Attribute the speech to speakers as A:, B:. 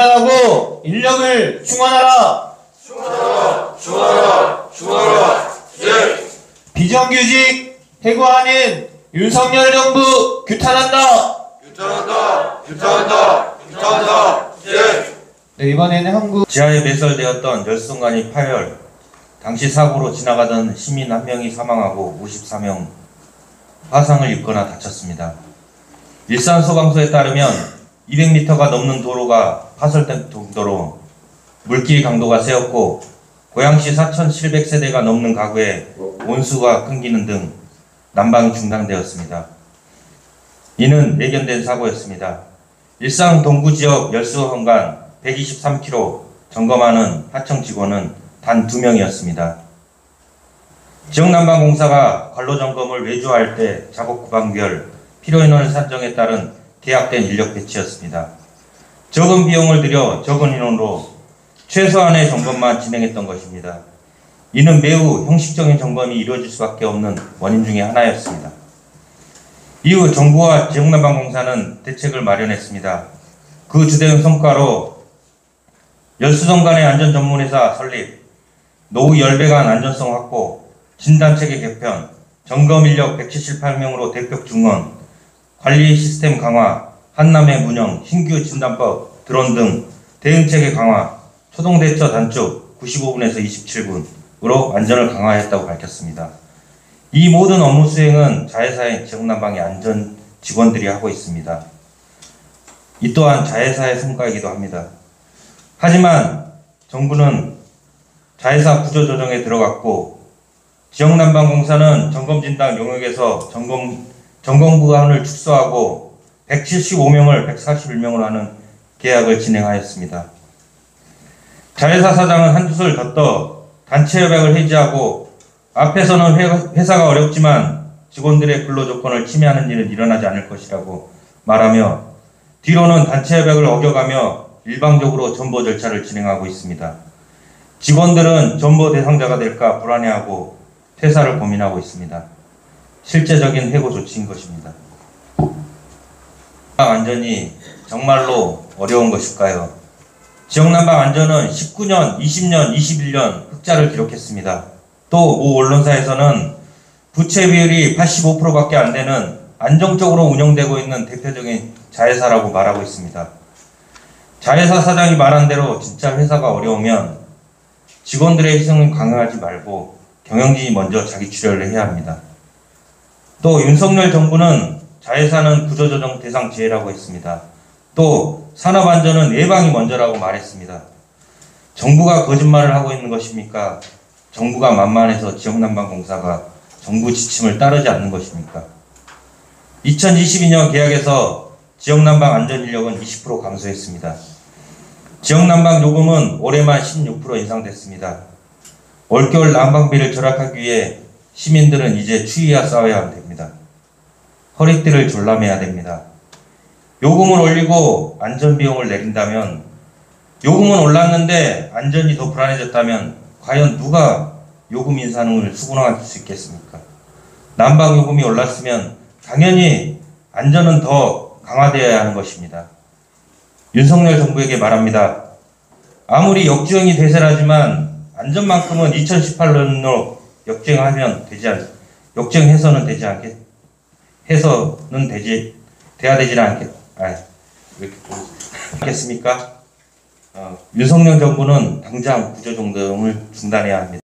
A: 하고 인력을 충원하라.
B: 충원하라. 예.
A: 비정규직 해고하는 윤석열 정부 규탄한다.
B: 규탄한다. 예.
A: 네, 이번에는 한국
C: 지하에 매설되었던 열선관이 파열, 당시 사고로 지나가던 시민 1명이 사망하고 54명 화상을 입거나 다쳤습니다. 일산소방서에 따르면 200m가 넘는 도로가 파설된 정도로 물길 강도가 세었고 고양시 4,700세대가 넘는 가구에 온수가 끊기는 등 난방이 중단되었습니다. 이는 예견된 사고였습니다. 일산 동구지역 열수원관 123km 점검하는 하청 직원은 단 2명이었습니다. 지역난방공사가 관로점검을 외주할 때 작업 구간별 필요인원을 산정에 따른 계약된 인력 배치였습니다. 적은 비용을 들여 적은 인원으로 최소한의 점검만 진행했던 것입니다. 이는 매우 형식적인 점검이 이루어질 수밖에 없는 원인 중에 하나였습니다. 이후 정부와 지역난방공사는 대책을 마련했습니다. 그 주된 성과로 열수선관의 안전전문회사 설립, 노후 열배관 안전성 확보, 진단체계 개편, 점검 인력 178명으로 대폭 증원, 관리 시스템 강화, 한남의 운영, 신규 진단법, 드론 등 대응체계 강화, 초동대처 단축 95분에서 27분으로 안전을 강화했다고 밝혔습니다. 이 모든 업무 수행은 자회사인 지역난방의 안전 직원들이 하고 있습니다. 이 또한 자회사의 성과이기도 합니다. 하지만 정부는 자회사 구조조정에 들어갔고 지역난방공사는 점검진단 용역에서 점검 구간을 축소하고 175명을 141명으로 하는 계약을 진행하였습니다. 자회사 사장은 한두 술 더 떠 단체 협약을 해지하고 앞에서는 회사가 어렵지만 직원들의 근로조건을 침해하는 일은 일어나지 않을 것이라고 말하며 뒤로는 단체 협약을 어겨가며 일방적으로 전보 절차를 진행하고 있습니다. 직원들은 전보 대상자가 될까 불안해하고 퇴사를 고민하고 있습니다. 실제적인 해고 조치인 것입니다. 안전이 정말로 어려운 것일까요? 지역난방 안전은 19년, 20년, 21년 흑자를 기록했습니다. 또 모 언론사에서는 부채 비율이 85%밖에 안 되는 안정적으로 운영되고 있는 대표적인 자회사라고 말하고 있습니다. 자회사 사장이 말한 대로 진짜 회사가 어려우면 직원들의 희생을 강요하지 말고 경영진이 먼저 자기 출혈을 해야 합니다. 또 윤석열 정부는 자회사는 구조조정 대상 지혜라고 했습니다. 또 산업안전은 예방이 먼저라고 말했습니다. 정부가 거짓말을 하고 있는 것입니까? 정부가 만만해서 지역난방공사가 정부 지침을 따르지 않는 것입니까? 2022년 계약에서 지역난방 안전인력은 20% 감소했습니다. 지역난방 요금은 올해만 16% 인상됐습니다. 올겨울 난방비를 절약하기 위해 시민들은 이제 추위와 싸워야 됩니다. 허리띠를 졸라매야 됩니다. 요금을 올리고 안전비용을 내린다면, 요금은 올랐는데 안전이 더 불안해졌다면 과연 누가 요금 인상을 수긍할 수 있겠습니까? 난방 요금이 올랐으면 당연히 안전은 더 강화되어야 하는 것입니다. 윤석열 정부에게 말합니다. 아무리 역주행이 대세라지만 안전만큼은 2018년으로 역주행해서는 돼야 되지는 않겠습니까? 윤석열 정부는 당장 구조조정을 중단해야 합니다.